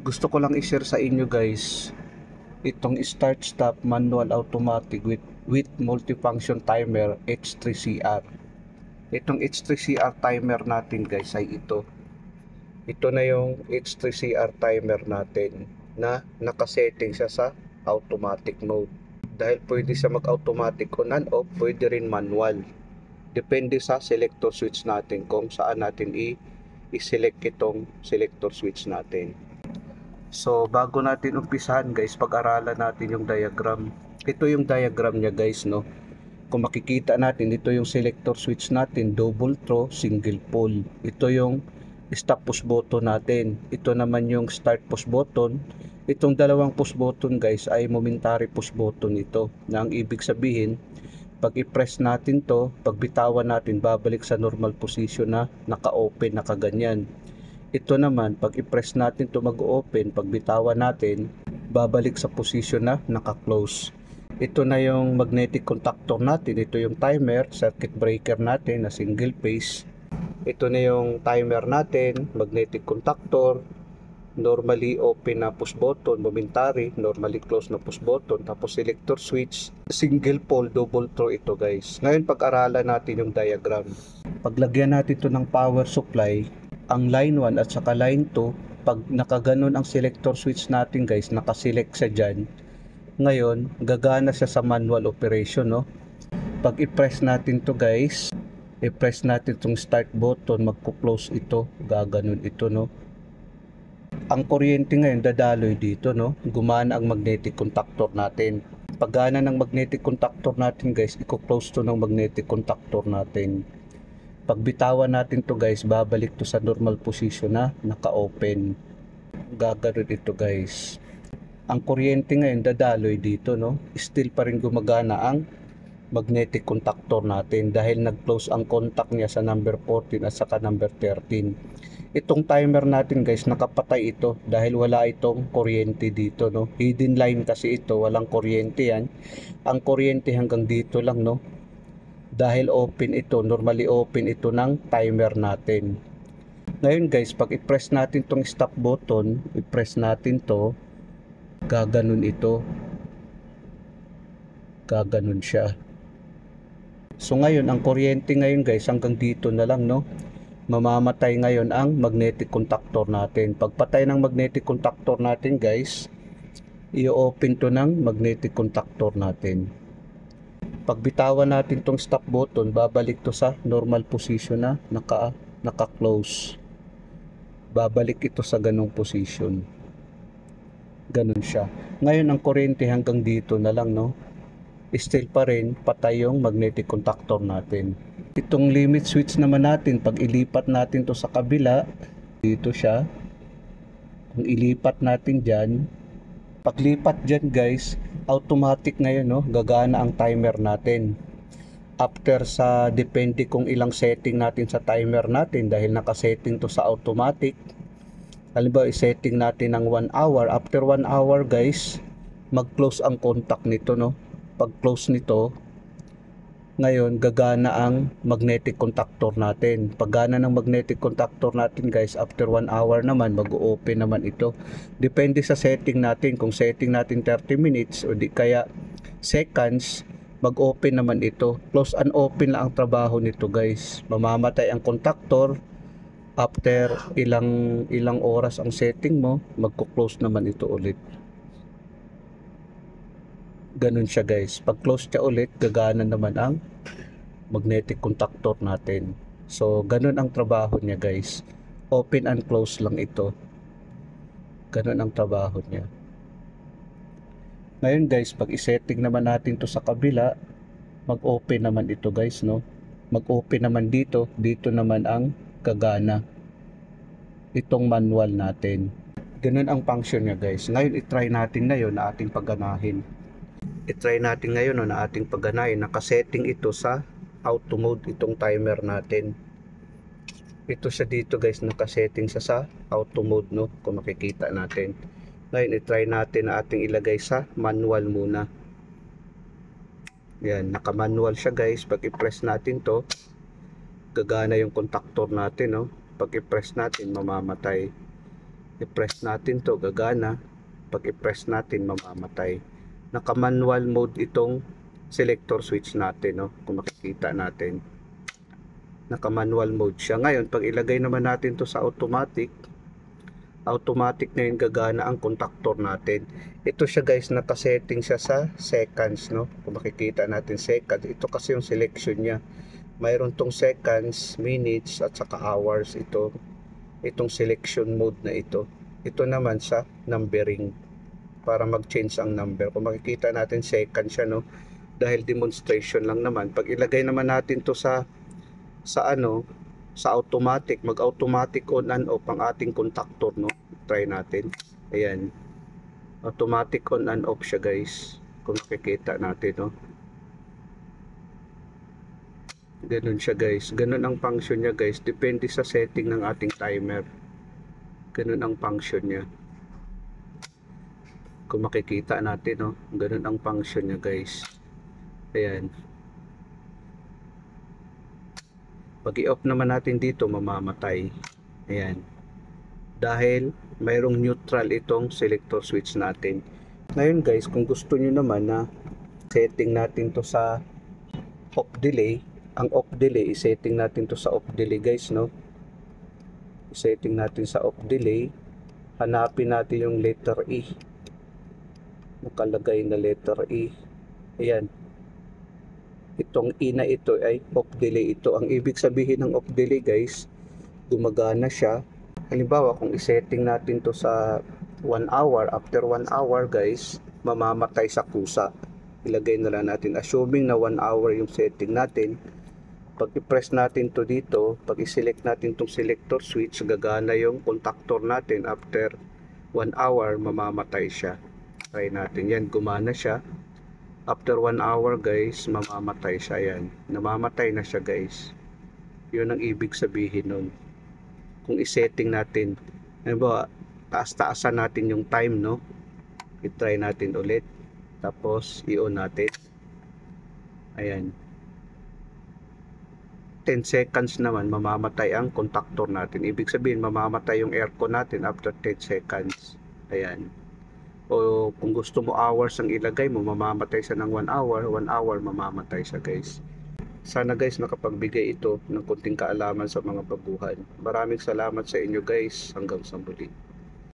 Gusto ko lang i-share sa inyo guys itong start stop manual automatic with multifunction timer H3CR. Itong H3CR timer natin guys ay ito na yung H3CR timer natin na nakasetting siya sa automatic mode. Dahil pwede siya mag-automatic on and off, pwede rin manual, depende sa selector switch natin kung saan natin i-select itong selector switch natin. So bago natin umpisahan guys, pag-aralan natin yung diagram. Ito yung diagram niya guys, no. Kung makikita natin, ito yung selector switch natin, double throw, single pole. Ito yung stop push button natin. Ito naman yung start push button. Itong dalawang push button guys ay momentary push button ito. Na ang ibig sabihin, pag i-press natin to, pag bitawan natin, babalik sa normal position na naka-open, nakaganyan. Ito naman, pag i-press natin to mag-open, pag bitawan natin, babalik sa position na naka-close. Ito na yung magnetic contactor natin. Ito yung timer, circuit breaker natin na single phase. Ito na yung timer natin, magnetic contactor, normally open na push button, momentary, normally close na push button, tapos selector switch, single pole, double throw ito guys. Ngayon pag-aralan natin yung diagram. Paglagyan natin ito ng power supply, ang line 1 at saka line 2, pag nakaganon ang selector switch natin guys, nakaselect siya dyan, ngayon gagana siya sa manual operation, no. Pag i-press natin to guys, i-press natin itong start button, magko-close ito, gaganon ito, no. Ang kuryente ngayon dadaloy dito, no, gumana ang magnetic contactor natin. Paggana ng magnetic contactor natin guys, i-close to ng magnetic contactor natin. Pag bitawan natin to guys, babalik to sa normal position na naka-open. Gagano'n ito guys. Ang kuryente ngayon dadaloy dito, no. Still pa rin gumagana ang magnetic contactor natin dahil nag-close ang contact niya sa number 14 at saka number 13. Itong timer natin guys, nakapatay ito dahil wala itong kuryente dito, no. Hidden line kasi ito, walang kuryente yan. Ang kuryente hanggang dito lang, no. Dahil open ito, normally open ito ng timer natin. Ngayon guys, pag i-press natin tong stop button, i-press natin to, gaganon ito. Gaganon siya. So ngayon, ang kuryente ngayon guys, hanggang dito na lang, no. Mamamatay ngayon ang magnetic contactor natin. Pagpatay ng magnetic contactor natin guys, i-open to ng magnetic contactor natin. Pag bitawan natin tong stop button, babalik to sa normal position na naka-close. Babalik ito sa ganong position. Ganon siya. Ngayon ang kuryente hanggang dito na lang, no. Still pa rin patay yung magnetic contactor natin. Itong limit switch naman natin, pag ilipat natin to sa kabila, dito siya. Kung ilipat natin dyan, paglipat dyan guys, automatic ngayon, no, gagana ang timer natin. After sa depende kung ilang setting natin sa timer natin, dahil nakasetting to sa automatic. Halimbawa i-setting natin ng 1 hour. After 1 hour guys, mag-close ang contact nito, no. Pag close nito, ngayon gagana ang magnetic contactor natin. Paggana ng magnetic contactor natin guys, after 1 hour naman, mag-open naman ito. Depende sa setting natin. Kung setting natin 30 minutes o di kaya seconds, mag-open naman ito. Close and open lang ang trabaho nito guys. Mamamatay ang contactor. After ilang oras ang setting mo, magko-close naman ito ulit. Ganun siya guys. Pag close siya ulit, gagana naman ang magnetic contactor natin. So ganun ang trabaho niya guys. Open and close lang ito. Ganun ang trabaho niya. Ngayon guys, pag i-setting naman natin to sa kabila, mag-open naman ito guys, no. Mag-open naman dito. Dito naman ang gagana itong manual natin. Ganun ang function niya guys. Ngayon i-try natin ngayon na ating pagganahin. I-try natin ngayon, no, na ating pagganahin. Nakasetting ito sa auto mode itong timer natin. Ito siya dito guys, nakasetting siya sa auto mode, no, kung makikita natin. Ngayon i-try natin na ating ilagay sa manual muna. Yan, naka-manual siya guys. Pag i-press natin to, gagana yung contactor natin, no. Pag i-press natin, mamamatay. I-press natin to, gagana. Pag i-press natin, mamamatay. Naka-manual mode itong selector switch natin, no? Kung makikita natin. Naka-manual mode siya. Ngayon, pag ilagay naman natin to sa automatic na yung gagana ang contactor natin. Ito siya guys, nakasetting siya sa seconds, no? Kung makikita natin seconds, ito kasi yung selection niya. Mayroon tong seconds, minutes, at saka hours. Itong selection mode na ito. Ito naman sa numbering, para mag-change ang number. Kung makikita natin seconds siya, no? Dahil demonstration lang naman. Pag ilagay naman natin to sa automatic, mag-automatic on and off ang ating contactor, no? Try natin. Ayan. Automatic on and off siya guys. Kung makikita natin, no? Ganun siya guys. Ganun ang function niya guys. Depende sa setting ng ating timer. Ganun ang function niya. Kung makikita natin, no? Ganun ang function niya guys. Ayan. Pag i-off naman natin dito, mamamatay. Ayan. Dahil mayroong neutral itong selector switch natin. Ngayon guys, kung gusto nyo naman na setting natin to sa off delay, ang off delay, i-setting natin to sa off delay guys, no? I-setting natin sa off delay. Hanapin natin yung letter E. Nakalagay na letter E. Ayan. Itong E na ito ay off delay ito. Ang ibig sabihin ng off delay guys, gumagana siya. Halimbawa kung isetting natin to sa 1 hour, after 1 hour guys, mamamatay sa kusa. Ilagay na lang natin, assuming na 1 hour yung setting natin. Pag i-press natin to dito, pag i-select natin tong selector switch, gagana yung contactor natin. After 1 hour, mamamatay siya. Try natin yan, gumana siya. After 1 hour guys, mamamatay siya. Yan, namamatay na siya guys. Yun ang ibig sabihin nun. Kung i-setting natin, halimbawa, taas-taasan natin yung time, no? I-try natin ulit. Tapos, i-on natin. Ayan. 10 seconds naman, mamamatay ang contactor natin. Ibig sabihin, mamamatay yung aircon natin after 10 seconds. Ayan. O kung gusto mo hours ang ilagay mo, mamamatay siya ng 1 hour. 1 hour, mamamatay siya guys. Sana guys nakapagbigay ito ng konting kaalaman sa mga baguhan. Maraming salamat sa inyo guys. Hanggang sa muli.